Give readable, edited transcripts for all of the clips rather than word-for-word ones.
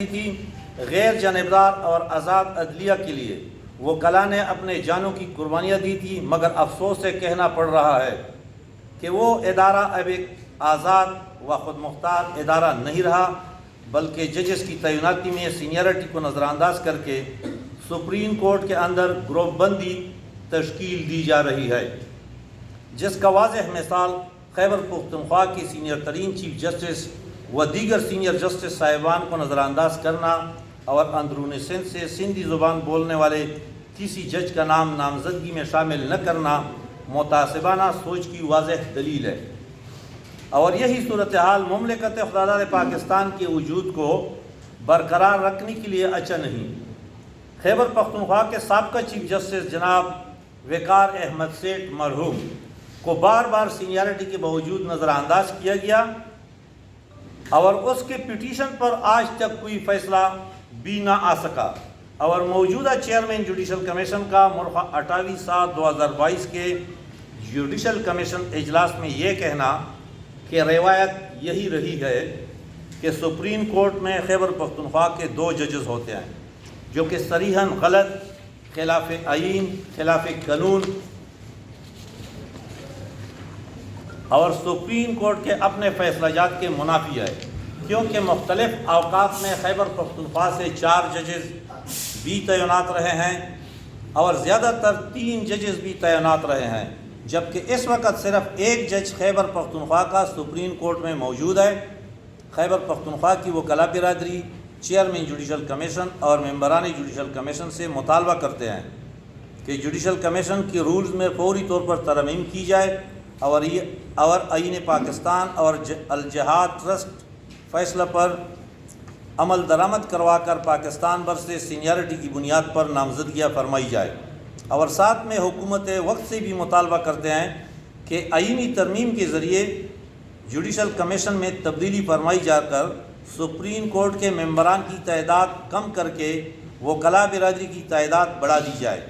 تھی غیر جانبدار اور آزاد عدلیہ کے لیے وہ کلا نے اپنے جانوں کی قربانیاں دی تھی، مگر افسوس سے کہنا پڑ رہا ہے کہ وہ ادارہ اب ایک آزاد و خود مختار ادارہ نہیں رہا، بلکہ ججز کی تعیناتی میں سینئرٹی کو نظر انداز کر کے سپریم کورٹ کے اندر گروپ بندی تشکیل دی جا رہی ہے، جس کا واضح مثال خیبر پختونخوا کی سینئر ترین چیف جسٹس و دیگر سینئر جسٹس صاحبان کو نظر انداز کرنا اور اندرون سندھ سے سندھی زبان بولنے والے کسی جج کا نام نامزدگی میں شامل نہ کرنا متعصبانہ سوچ کی واضح دلیل ہے، اور یہی صورتحال مملکت خداداد پاکستان کے وجود کو برقرار رکھنے کے لیے اچھا نہیں۔ خیبر پختونخوا کے سابقہ چیف جسٹس جناب وقار احمد سیٹھ مرحوم کو بار بار سینئرٹی کے باوجود نظر انداز کیا گیا اور اس کے پٹیشن پر آج تک کوئی فیصلہ بھی نہ آ سکا، اور موجودہ چیئرمین جوڈیشل کمیشن کا مرخہ 28/7/2022 کے جوڈیشل کمیشن اجلاس میں یہ کہنا کہ روایت یہی رہی ہے کہ سپریم کورٹ میں خیبر پختونخوا کے 2 ججز ہوتے ہیں، جو کہ صریحاً غلط، خلاف آئین، خلاف قانون اور سپریم کورٹ کے اپنے فیصلہ جات کے منافی ہے، کیونکہ مختلف اوقات میں خیبر پختونخوا سے 4 ججز بھی تعینات رہے ہیں اور زیادہ تر 3 ججز بھی تعینات رہے ہیں، جبکہ اس وقت صرف 1 جج خیبر پختونخوا کا سپریم کورٹ میں موجود ہے۔ خیبر پختونخوا کی وکلاء برادری چیئرمین جوڈیشل کمیشن اور ممبران جوڈیشل کمیشن سے مطالبہ کرتے ہیں کہ جوڈیشل کمیشن کے رولز میں فوری طور پر ترمیم کی جائے اور آئین پاکستان اور الجہاد ٹرسٹ فیصلہ پر عمل درآمد کروا کر پاکستان بھر سے سینئرٹی کی بنیاد پر نامزدگیاں فرمائی جائے، اور ساتھ میں حکومت وقت سے بھی مطالبہ کرتے ہیں کہ آئینی ترمیم کے ذریعے جوڈیشل کمیشن میں تبدیلی فرمائی جا کر سپریم کورٹ کے ممبران کی تعداد کم کر کے وکلاء برادری کی تعداد بڑھا دی جائے،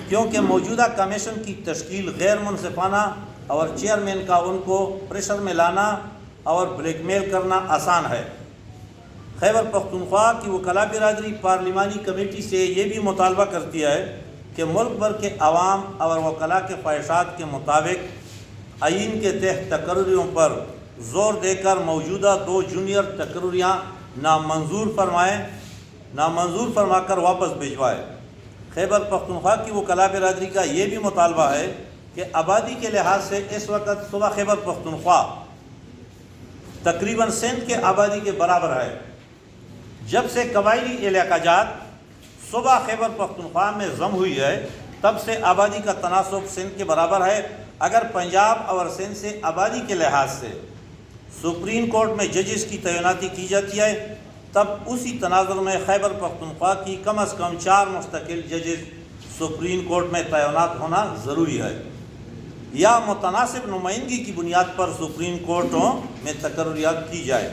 کیونکہ موجودہ کمیشن کی تشکیل غیر منصفانہ اور چیئرمین کا ان کو پریشر میں لانا اور بلیک میل کرنا آسان ہے۔ خیبر پختونخوا کی وکلاء برادری پارلیمانی کمیٹی سے یہ بھی مطالبہ کرتی ہے کہ ملک بھر کے عوام اور وکلاء کے خواہشات کے مطابق آئین کے تحت تقرریوں پر زور دے کر موجودہ 2 جونیئر تقرریاں نامنظور فرما کر واپس بھجوائے۔ خیبر پختونخوا کی وکلاء برادری کا یہ بھی مطالبہ ہے کہ آبادی کے لحاظ سے اس وقت صوبہ خیبر پختونخوا تقریباً سندھ کے آبادی کے برابر ہے، جب سے قبائلی علاقہ جات صوبہ خیبر پختونخوا میں ضم ہوئی ہے تب سے آبادی کا تناسب سندھ کے برابر ہے۔ اگر پنجاب اور سندھ سے آبادی کے لحاظ سے سپریم کورٹ میں ججز کی تعیناتی کی جاتی ہے، تب اسی تناظر میں خیبر پختونخوا کی کم از کم 4 مستقل ججز سپریم کورٹ میں تعینات ہونا ضروری ہے، یا متناسب نمائندگی کی بنیاد پر سپریم کورٹوں میں تقرریات کی جائے،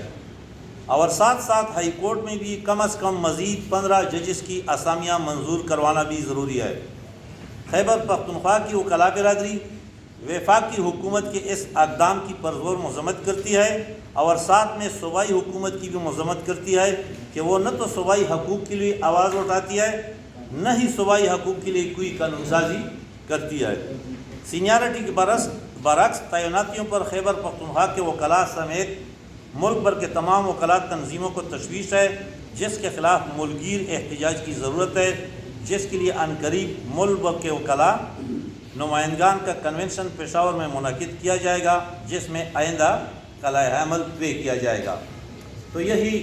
اور ساتھ ساتھ ہائی کورٹ میں بھی کم از کم مزید 15 ججز کی اسامیاں منظور کروانا بھی ضروری ہے۔ خیبر پختونخوا کی وکلاء برادری وفاقی حکومت کے اس اقدام کی پرزور مذمت کرتی ہے، اور ساتھ میں صوبائی حکومت کی بھی مذمت کرتی ہے کہ وہ نہ تو صوبائی حقوق کے لیے آواز اٹھاتی ہے، نہ ہی صوبائی حقوق کے لیے کوئی قانون سازی کرتی ہے۔ سینئرٹی کے برعکس تعیناتیوں پر خیبر پختونخوا کے وکلاء سمیت ملک بھر کے تمام وکلاء تنظیموں کو تشویش ہے، جس کے خلاف ملک گیر احتجاج کی ضرورت ہے، جس کے لیے عنقریب ملک بھر کے وکلاء نمائندگان کا کنونشن پشاور میں منعقد کیا جائے گا، جس میں آئندہ قلعہ عمل طے کیا جائے گا۔ تو یہی